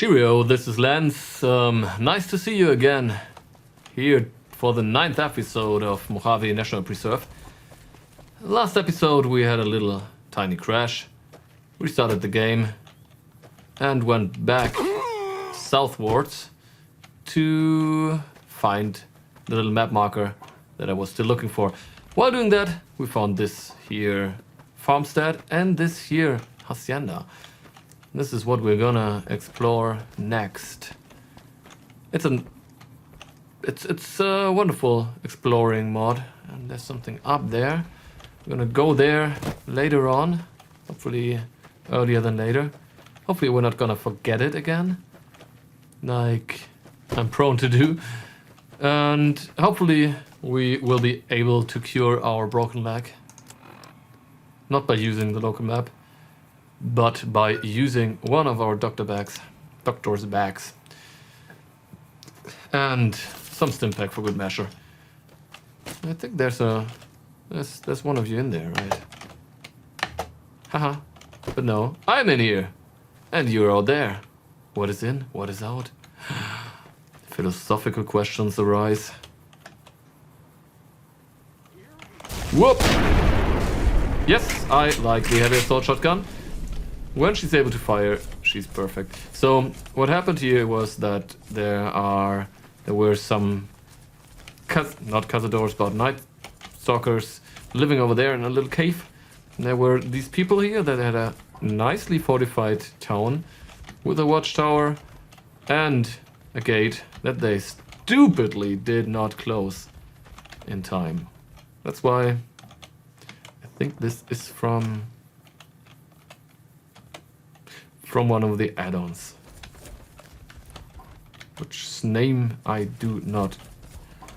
Cheerio, this is Lance. Nice to see you again here for the 9th episode of Mojave National Preserve. Last episode we had a little tiny crash. We started the game and went back southwards to find the little map marker that I was still looking for. While doing that, we found this here farmstead and this here hacienda. This is what we're gonna explore next. It's a wonderful exploring mod, and there's something up there. We're gonna go there later on, hopefully earlier than later. Hopefully we're not gonna forget it again, like I'm prone to do. And hopefully we will be able to cure our broken leg. Not by using the local map, but by using one of our doctor's bags. And some stim pack for good measure. I think there's one of you in there, right? Haha. But no, I'm in here. And you're out there. What is in? What is out? Philosophical questions arise. Whoop! Yes, I like the heavy assault shotgun. When she's able to fire, she's perfect. So what happened here was that there were some not cazadors, but night stalkers living over there in a little cave. And there were these people here that had a nicely fortified town with a watchtower and a gate that they stupidly did not close in time. That's why I think this is from one of the add-ons, which name I do not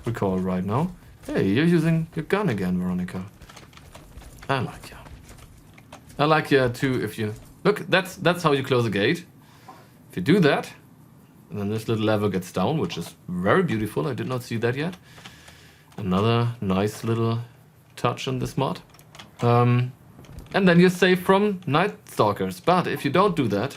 recall right now. Hey, you're using your gun again, Veronica. I like you. I like you too. If you look, that's how you close a gate. If you do that, and then this little lever gets down, which is very beautiful. I did not see that yet. Another nice little touch in this mod. And then you're safe from night stalkers. But if you don't do that,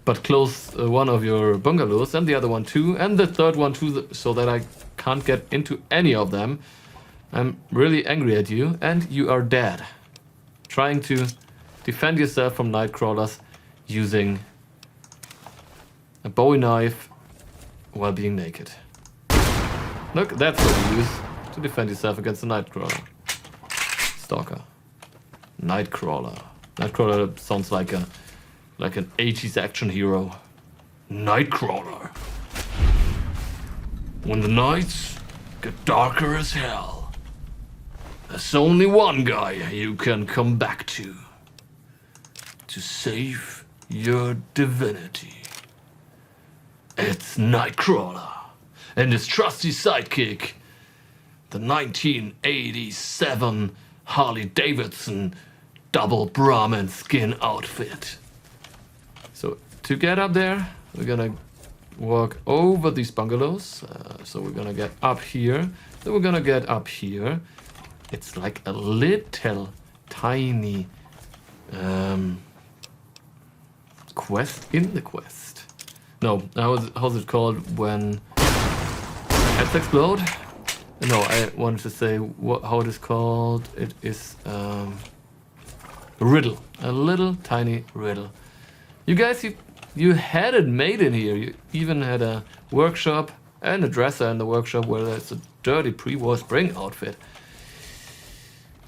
but close one of your bungalows and the other one too, and the third one too, so that I can't get into any of them, I'm really angry at you, and you are dead. Trying to defend yourself from night crawlers using a bowie knife while being naked. Look, that's what you use to defend yourself against a night crawler. Stalker. NITE-CRAWLER. NITE-CRAWLER sounds like an 80s action hero. NITE-CRAWLER. When the nights get darker as hell, there's only one guy you can come back to save your divinity. It's NITE-CRAWLER and his trusty sidekick, the 1987 Harley-Davidson double Brahmin skin outfit. So to get up there, we're gonna walk over these bungalows. So we're gonna get up here, then we're gonna get up here. It's like a little tiny quest in the quest. No, how's it called when heads explode? No, I wanted to say how it is called. It is a riddle. A little tiny riddle. You guys, you had it made in here. You even had a workshop and a dresser in the workshop where there's a dirty pre-war spring outfit.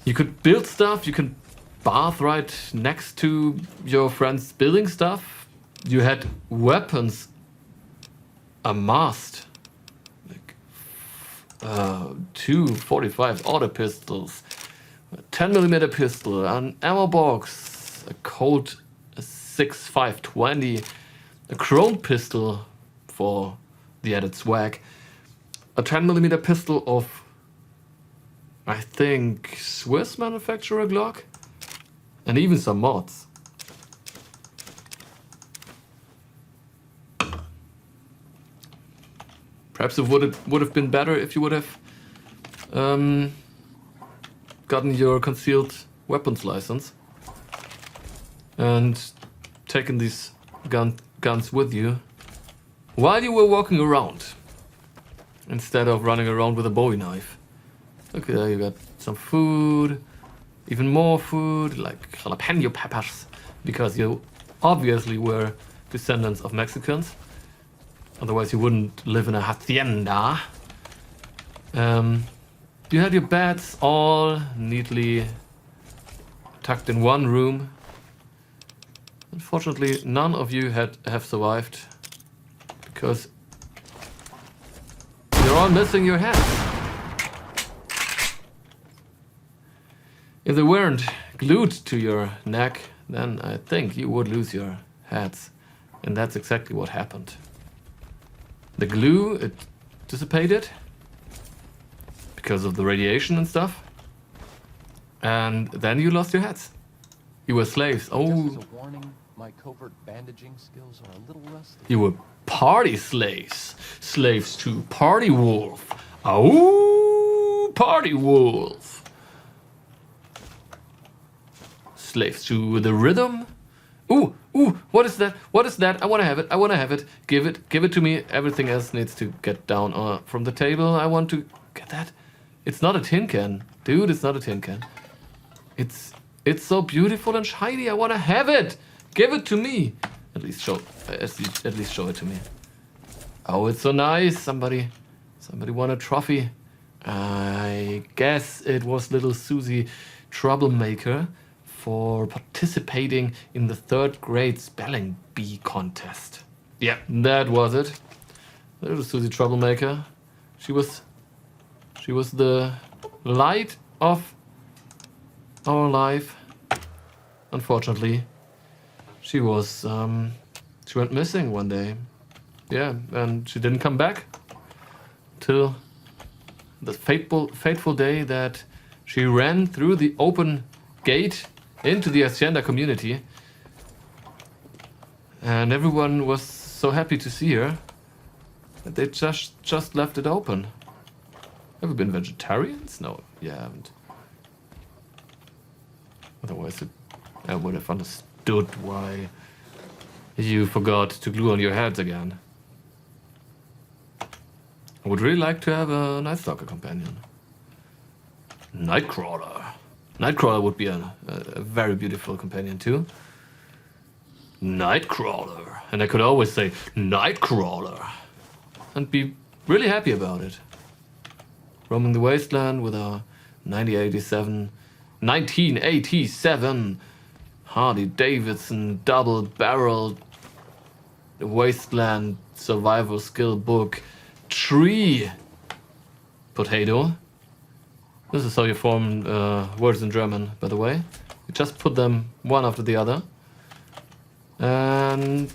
You could build stuff. You can bath right next to your friends building stuff. You had weapons amassed. 2 45 auto pistols, a 10mm pistol, an ammo box, a Colt 6.520, a chrome pistol for the added swag, a 10mm pistol of, I think, Swiss manufacturer Glock, and even some mods. Perhaps it would have been better if you would have gotten your concealed weapons license and taken these guns with you while you were walking around, instead of running around with a Bowie knife. Okay, there you got some food, even more food, like jalapeno peppers, because you obviously were descendants of Mexicans. Otherwise you wouldn't live in a hacienda. You had your beds all neatly tucked in one room. Unfortunately, none of you have survived because you're all missing your heads. If they weren't glued to your neck, then I think you would lose your heads. And that's exactly what happened. The glue, it dissipated because of the radiation and stuff. And then you lost your heads. You were slaves. Oh. Just as a warning, my covert bandaging skills are a little rusty. You were party slaves. Slaves to Party Wolf. Oh, Party Wolf. Slaves to the rhythm. Ooh, what is that? What is that? I want to have it. I want to have it. Give it to me. Everything else needs to get down from the table. I want to get that. It's not a tin can. Dude, it's not a tin can. It's so beautiful and shiny. I want to have it. Give it to me. At least show it to me. Oh, it's so nice. Somebody won a trophy. I guess it was little Susie Troublemaker for participating in the 3rd grade spelling bee contest. Yeah, that was it. Little Susie Troublemaker. She was the light of our life. Unfortunately, she went missing one day. Yeah, and she didn't come back till the fateful day that she ran through the open gate into the Hacienda community. And everyone was so happy to see her that they just left it open. Have you been vegetarians? No, you haven't. Otherwise, I would have understood why you forgot to glue on your heads again. I would really like to have a Night Stalker companion. NITE-CRAWLER. NITE-CRAWLER would be a very beautiful companion too. NITE-CRAWLER. And I could always say NITE-CRAWLER and be really happy about it. Roaming the wasteland with a 1987 Harley-Davidson double-barreled wasteland survival skill book tree potato. This is how you form words in German, by the way. You just put them one after the other and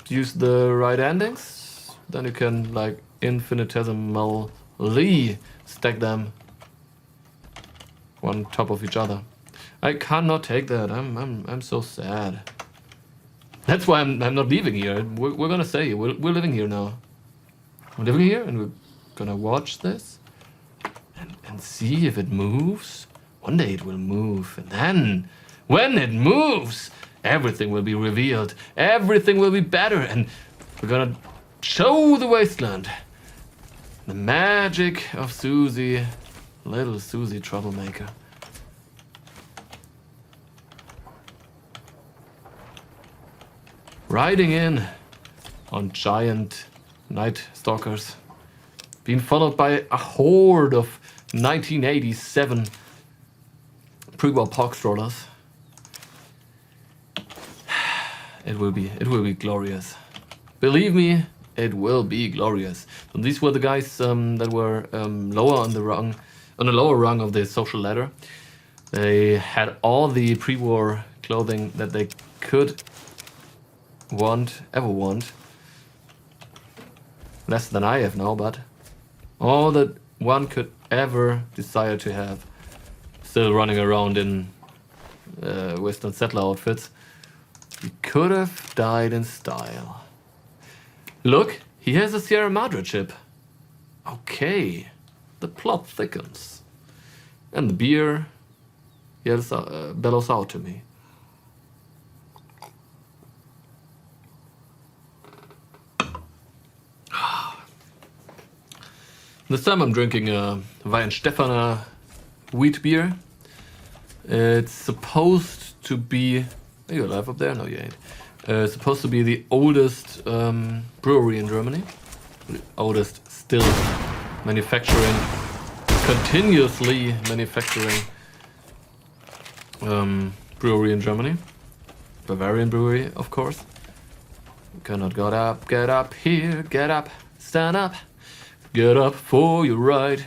use the right endings. Then you can like infinitesimally stack them one top of each other. I cannot take that. I'm so sad. That's why I'm not leaving here. We're gonna stay here. We're living here now. We're living here and we're gonna watch this and see if it moves. One day it will move, and then when it moves, everything will be revealed. Everything will be better, and we're gonna show the wasteland the magic of Susie, little Susie Troublemaker. Riding in on giant night stalkers, being followed by a horde of 1987 pre-war park strollers. It will be glorious. Believe me, it will be glorious. And these were the guys that were lower on the lower rung of the social ladder. They had all the pre-war clothing that they could ever want. Less than I have now, but all that one could ever desire to have. Still running around in Western settler outfits. He could have died in style. Look, he has a Sierra Madre chip. Okay, the plot thickens. And the beer bellows out to me. This time I'm drinking a Weihenstephaner wheat beer. It's supposed to be... Are you alive up there? No, you ain't. It's supposed to be the oldest brewery in Germany. The oldest still manufacturing, continuously manufacturing brewery in Germany. Bavarian brewery, of course. You cannot get up here, get up, stand up. Get up for your right.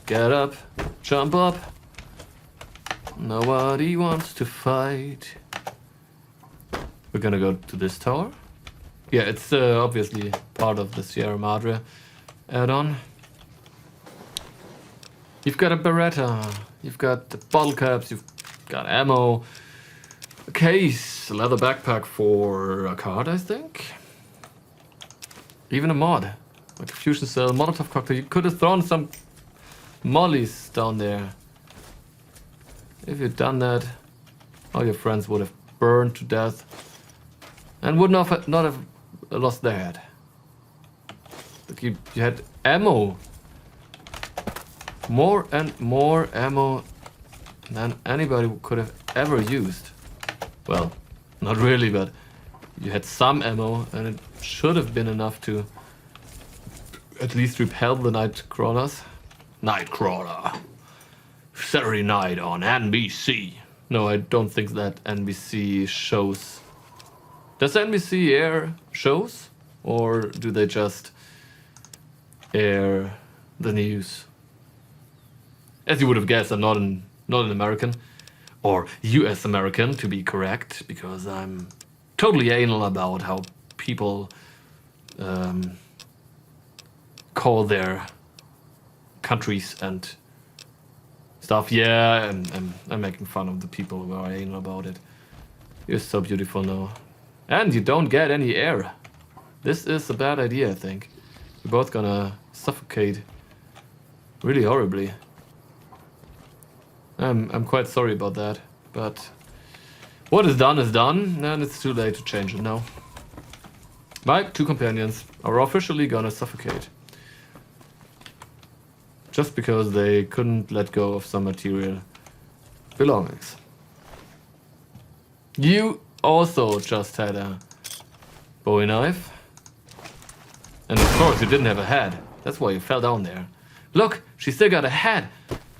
Get up, jump up. Nobody wants to fight. We're gonna go to this tower. Yeah, it's obviously part of the Sierra Madre add-on. You've got a Beretta. You've got the bottle caps. You've got ammo. A case. A leather backpack for a card, I think. Even a mod. Like a fusion cell, Molotov cocktail. You could have thrown some mollies down there. If you'd done that, all your friends would have burned to death and would not have lost their head. Like you had ammo. More and more ammo than anybody could have ever used. Well, not really, but you had some ammo and it should have been enough to at least repel the NITE-CRAWLers. NITE-CRAWLER. Saturday night on NBC. No, I don't think that NBC shows. Does NBC air shows? Or do they just air the news? As you would have guessed, I'm not an American. Or US American, to be correct. Because I'm totally anal about how people call their countries and stuff. Yeah, I'm making fun of the people who are anal about it. You're so beautiful now. And you don't get any air. This is a bad idea, I think. We're both gonna suffocate really horribly. I'm quite sorry about that, but what is done, and it's too late to change it now. My two companions are officially gonna suffocate. Just because they couldn't let go of some material belongings. You also just had a Bowie knife. And of course you didn't have a head. That's why you fell down there. Look, she still got a head.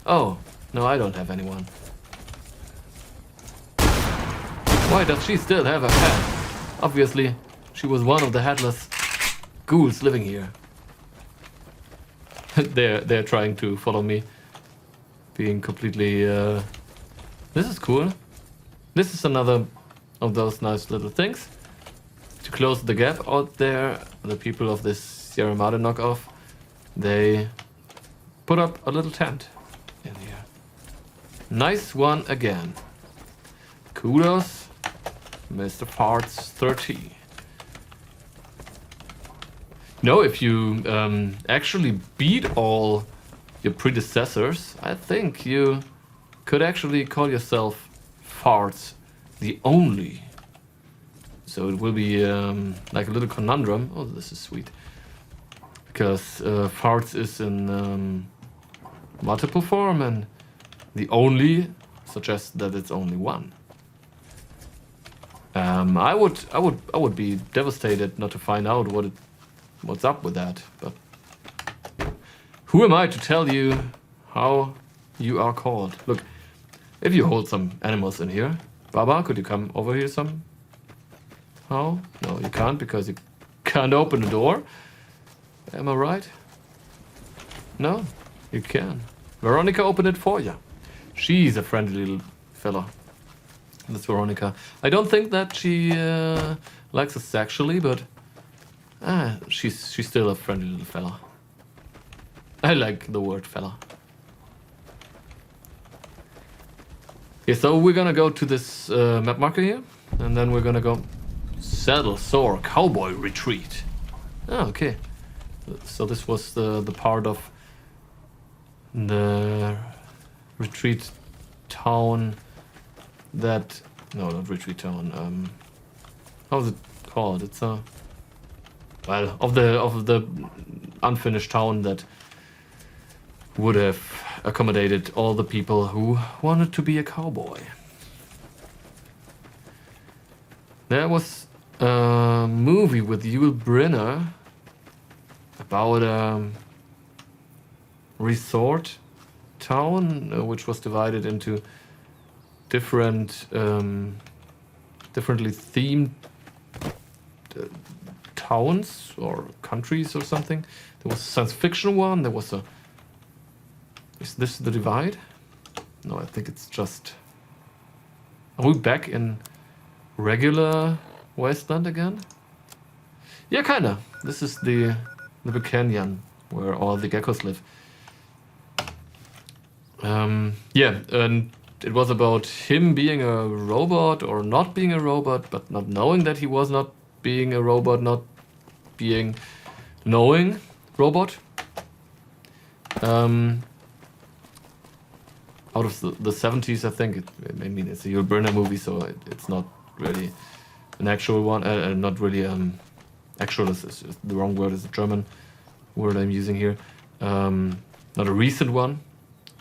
Oh, no, I don't have anyone. Why does she still have a head? Obviously, she was one of the headless ghouls living here. They're trying to follow me, being completely. This is cool. This is another of those nice little things to close the gap out there. The people of this Sierra Madre knockoff, they put up a little tent in here. Nice one again. Kudos, Mr. Parts 30. No, if you actually beat all your predecessors, I think you could actually call yourself Farts the Only. So it will be like a little conundrum. Oh, this is sweet. Because Farts is in multiple form and the Only suggests that it's only one. I would be devastated not to find out what's up with that, but who am I to tell you how you are called? Look, if you hold some animals in here, Baba, could you come over here somehow? No, you can't because you can't open the door. Am I right? No, you can. Veronica opened it for you. She's a friendly little fella. That's Veronica. I don't think that she likes us sexually, but she's still a friendly little fella. I like the word fella. Yeah, so we're gonna go to this map marker here, and then we're gonna go Saddle Sore Cowboy Retreat. Oh, okay. So this was the part of the retreat town that... No, not retreat town. How's it called? It's a... Well, of the unfinished town that would have accommodated all the people who wanted to be a cowboy. There was a movie with Yul Brynner about a resort town which was divided into different differently themed towns or countries or something. There was a science fiction one. There was a... Is this The Divide? No, I think it's just... Are we back in regular wasteland again? Yeah, kinda. This is the big canyon where all the geckos live. Yeah, and it was about him being a robot or not being a robot, but not knowing that he was not being a robot, not being knowing robot. Out of the 70s, I think. I mean, it's a Yul Brynner movie, so it's not really an actual one. Not really actual is the wrong word. It's a German word I'm using here. Not a recent one,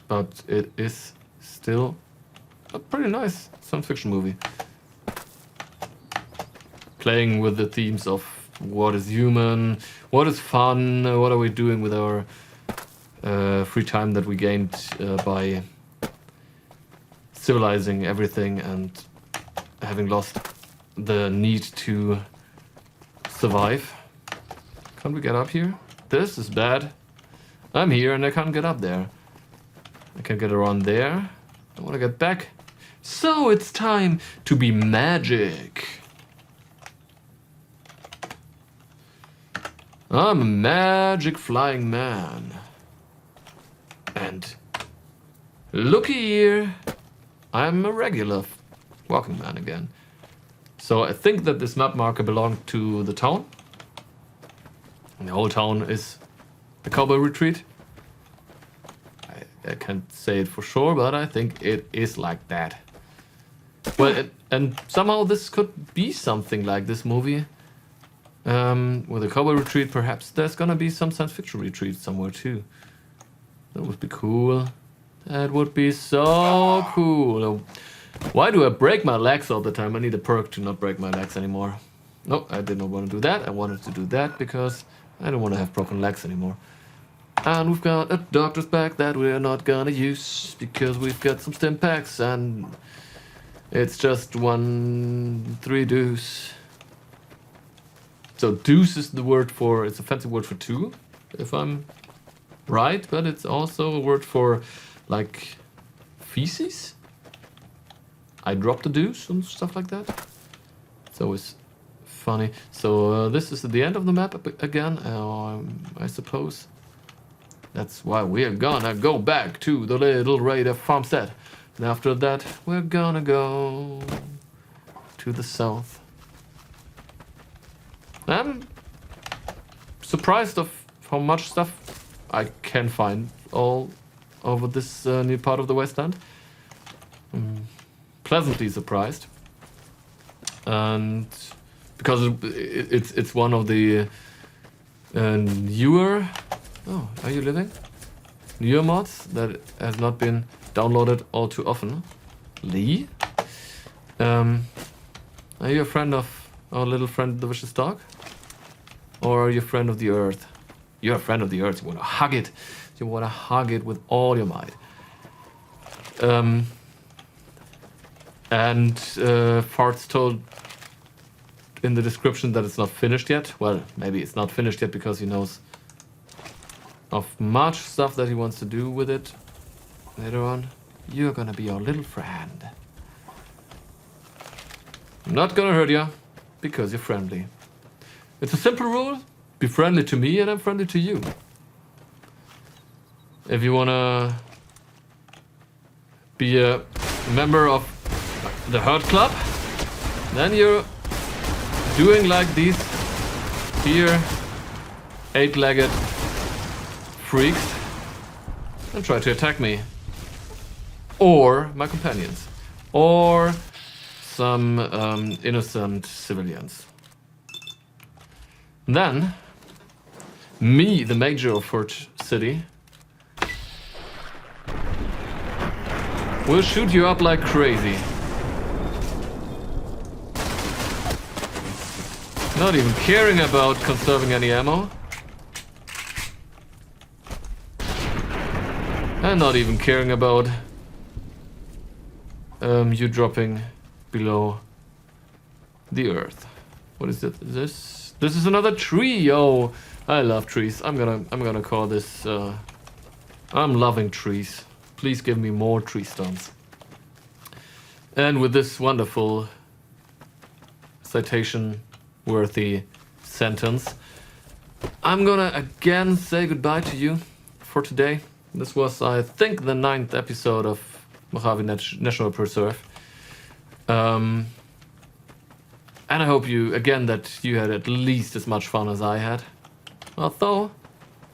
but it is still a pretty nice science fiction movie. Playing with the themes of what is human, what is fun, what are we doing with our free time that we gained by civilizing everything and having lost the need to survive. Can't we get up here? This is bad. I'm here and I can't get up there. I can get around there. I want to get back. So it's time to be magic. I'm a magic flying man. And looky here, I'm a regular walking man again. So I think that this map marker belonged to the town. And the whole town is the cowboy retreat. I can't say it for sure, but I think it is like that. Well, and somehow this could be something like this movie. With a cowboy retreat, perhaps there's gonna be some science fiction retreat somewhere too. That would be cool. That would be so cool. Why do I break my legs all the time? I need a perk to not break my legs anymore. No, I did not want to do that. I wanted to do that because I don't want to have broken legs anymore. And we've got a doctor's bag that we're not gonna use because we've got some stim packs and it's just 3 deuce. So deuce is the word for, it's a fancy word for 2, if I'm right, but it's also a word for like feces. I dropped the deuce and stuff like that. It's always funny. So this is the end of the map again, I suppose. That's why we're gonna go back to the little Raider farmstead. And after that, we're gonna go to the south. I'm surprised of how much stuff I can find all over this new part of the Westland. Pleasantly surprised. And because it's one of the newer... Oh, are you living? Newer mods that has not been downloaded all too often. Lee? Are you a friend of our little friend, the vicious dog? Or are you a friend of the earth? You're a friend of the earth. You want to hug it. You want to hug it with all your might. And Farts told in the description that it's not finished yet. Well, maybe it's not finished yet because he knows of much stuff that he wants to do with it later on. You're gonna be our little friend. I'm not gonna hurt you because you're friendly. It's a simple rule. Be friendly to me and I'm friendly to you. If you wanna be a member of the Herd Club, then you're doing like these here 8-legged freaks and try to attack me. Or my companions. Or some innocent civilians. Then, me, the mayor of Fort City, will shoot you up like crazy. Not even caring about conserving any ammo. And not even caring about you dropping below the earth. What is it? This is another tree, yo! I love trees. I'm gonna call this I'm loving trees. Please give me more tree stumps. And with this wonderful citation worthy sentence, I'm gonna again say goodbye to you for today. This was, I think, the 9th episode of Mojave National Preserve. And I hope you, again, that you had at least as much fun as I had. Although,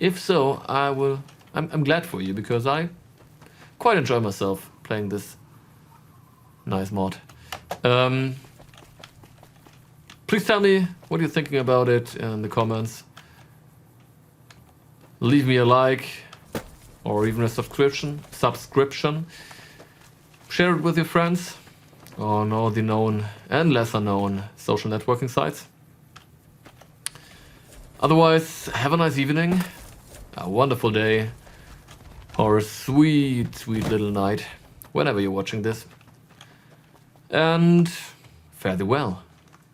if so, I'm glad for you, because I quite enjoy myself playing this nice mod. Please tell me what you're thinking about it in the comments. Leave me a like, or even a subscription. Share it with your friends on all the known and lesser known social networking sites. Otherwise, have a nice evening, a wonderful day, or a sweet, sweet little night, whenever you're watching this. And fare thee well.